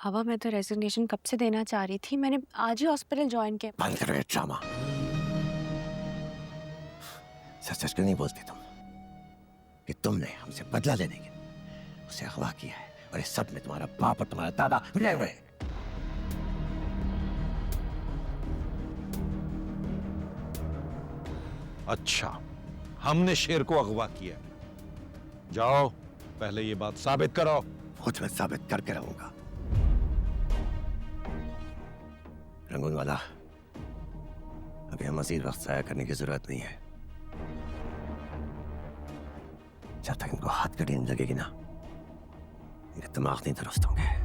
बाबा मैं तो रेजिग्नेशन कब से देना चाह रही थी। मैंने आज ही हॉस्पिटल ज्वाइन किया। बंद करो ये ड्रामा। सच सच क्यों नहीं बोलती तुम कि तुमने हमसे बदला लेने के उसे अगवा किया है और इस सब में तुम्हारा बाप और तुम्हारा दादा मिले हुए हैं। अच्छा, हमने शेर को अगवा किया। जाओ पहले ये बात साबित करो। खुद मैं साबित करके रहूंगा। रंगून वाला, अभी हम मजीद वक्त जाया करने की जरूरत नहीं है। जब तक इनको हाथ कड़ी नहीं लगेगी ना, इनके दिमाग नहीं दुरुस्त होंगे।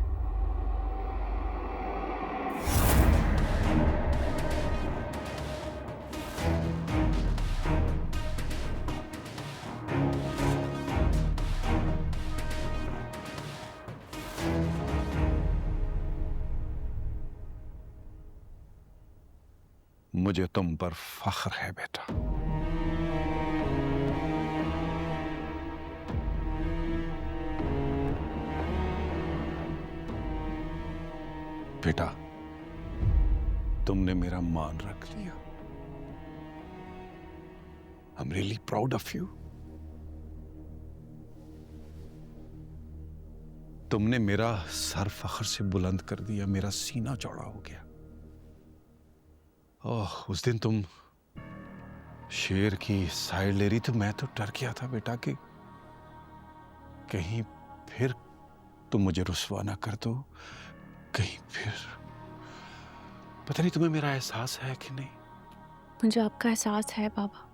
मुझे तुम पर फख्र है बेटा। बेटा, तुमने मेरा मान रख लिया। I am really proud of you. तुमने मेरा सर फख्र से बुलंद कर दिया, मेरा सीना चौड़ा हो गया। ओह, उस दिन तुम शेर की साइड ले रही तो मैं तो डर गया था बेटा कि कहीं फिर तुम मुझे रुस्वा ना कर दो। कहीं फिर पता नहीं तुम्हें मेरा एहसास है कि नहीं। मुझे आपका एहसास है बाबा,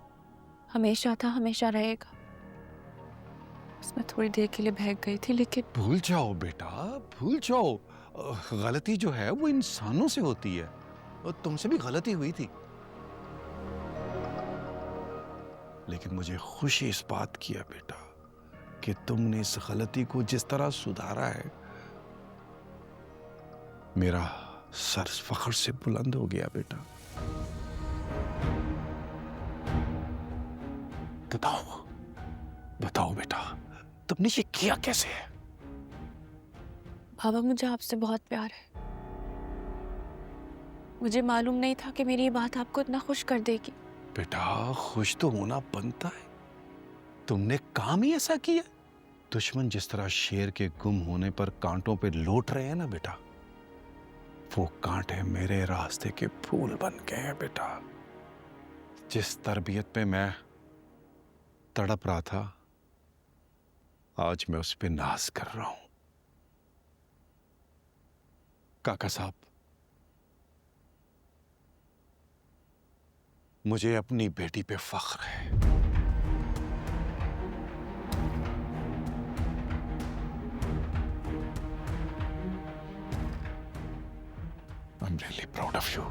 हमेशा था, हमेशा रहेगा। बस मैं थोड़ी देर के लिए बहक गई थी, लेकिन भूल जाओ बेटा, भूल जाओ। गलती जो है वो इंसानों से होती है और तुमसे भी गलती हुई थी। लेकिन मुझे खुशी इस बात की है बेटा कि तुमने इस गलती को जिस तरह सुधारा है, मेरा सर फख्र से बुलंद हो गया बेटा। बताओ बताओ बेटा, तुमने ये किया कैसे है? बाबा मुझे आपसे बहुत प्यार है। मुझे मालूम नहीं था कि मेरी ये बात आपको इतना खुश कर देगी। बेटा, खुश तो होना बनता है। तुमने काम ही ऐसा किया। दुश्मन जिस तरह शेर के गुम होने पर कांटों पे लौट रहे हैं ना बेटा, वो कांटे मेरे रास्ते के फूल बन गए हैं बेटा। जिस तरबियत पे मैं तड़प रहा था, आज मैं उस पे नाज कर रहा हूं। काका साहब, मुझे अपनी बेटी पे फख्र है। I'm really proud of you.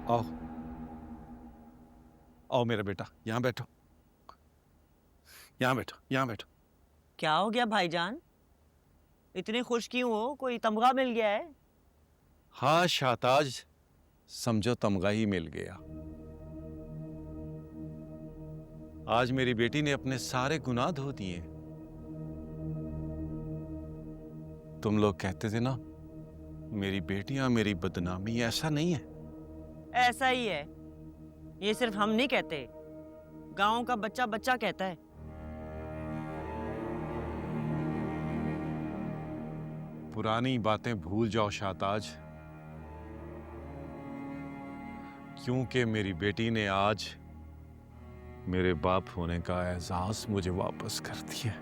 आओ आओ मेरा बेटा, यहां बैठो, यहां बैठो, यहां बैठो। क्या हो गया भाईजान? इतने खुश क्यों हो? कोई तमगा मिल गया है? हाँ शाहताज, समझो तमगा ही मिल गया। आज मेरी बेटी ने अपने सारे गुनाह धो दिए। तुम लोग कहते थे ना मेरी बेटियां मेरी बदनामी, ऐसा नहीं है। ऐसा ही है। ये सिर्फ हम नहीं कहते, गांव का बच्चा बच्चा कहता है। पुरानी बातें भूल जाओ शाहताज, क्योंकि मेरी बेटी ने आज मेरे बाप होने का एहसास मुझे वापस कर दिया।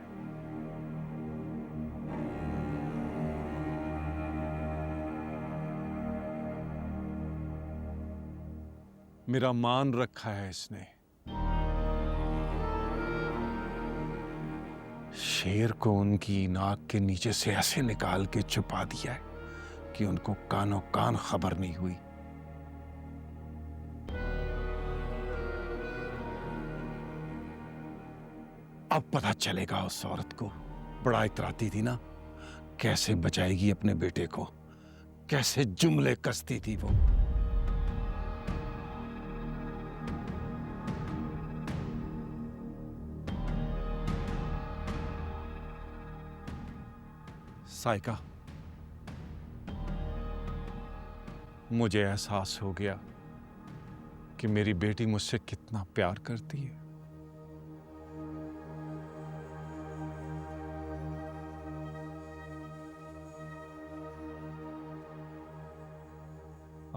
मेरा मान रखा है इसने। शेर को उनकी नाक के नीचे से ऐसे निकाल के छुपा दिया है कि उनको कानों कान खबर नहीं हुई। अब पता चलेगा उस औरत को, बड़ा इतराती थी ना, कैसे बचाएगी अपने बेटे को, कैसे जुमले कसती थी वो। साइका, मुझे एहसास हो गया कि मेरी बेटी मुझसे कितना प्यार करती है।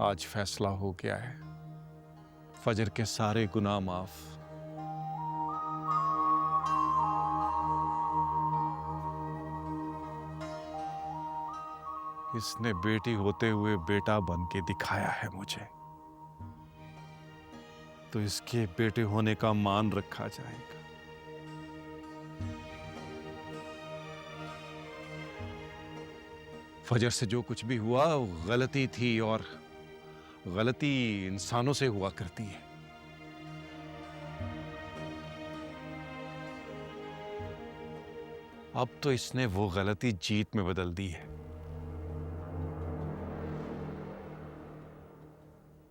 आज फैसला हो गया है, फजर के सारे गुनाह माफ। इसने बेटी होते हुए बेटा बन के दिखाया है मुझे, तो इसके बेटे होने का मान रखा जाएगा। फजर से जो कुछ भी हुआ वो गलती थी, और गलती इंसानों से हुआ करती है। अब तो इसने वो गलती जीत में बदल दी है।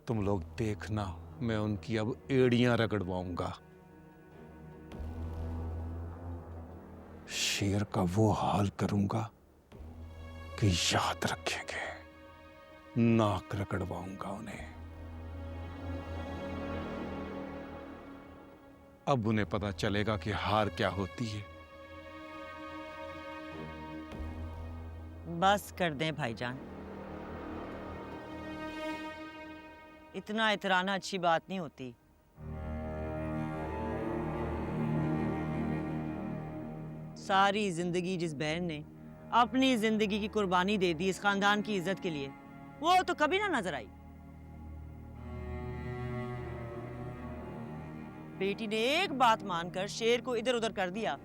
तुम लोग देखना, मैं उनकी अब एड़ियां रगड़वाऊंगा। शेर का वो हाल करूंगा कि याद रखेंगे। नाक रगड़वाऊंगा उन्हें। अब उन्हें पता चलेगा कि हार क्या होती है। बस कर दें भाईजान, इतना इतराना अच्छी बात नहीं होती। सारी जिंदगी जिस बहन ने अपनी जिंदगी की कुर्बानी दे दी इस खानदान की इज्जत के लिए, वो तो कभी ना नजर आई। बेटी ने एक बात मानकर शेर को इधर उधर कर दिया,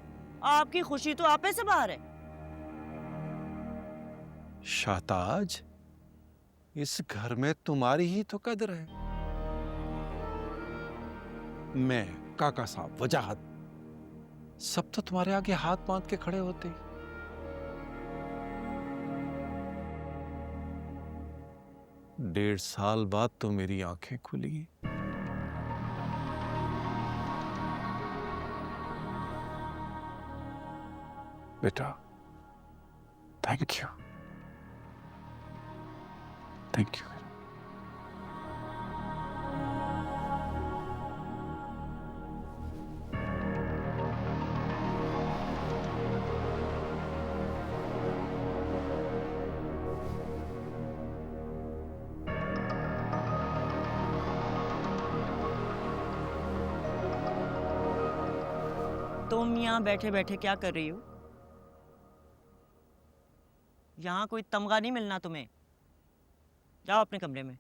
आपकी खुशी तो आपे से बाहर है। शाहताज, इस घर में तुम्हारी ही तो कदर है। मैं, काका साहब, वजाहत, सब तो तुम्हारे आगे हाथ बांध के खड़े होते। 1.5 साल बाद तो मेरी आंखें खुली। बेटा, थैंक यू, थैंक यू। तुम यहाँ बैठे बैठे क्या कर रही हो? यहाँ कोई तमगा नहीं मिलना तुम्हें। जाओ अपने कमरे में।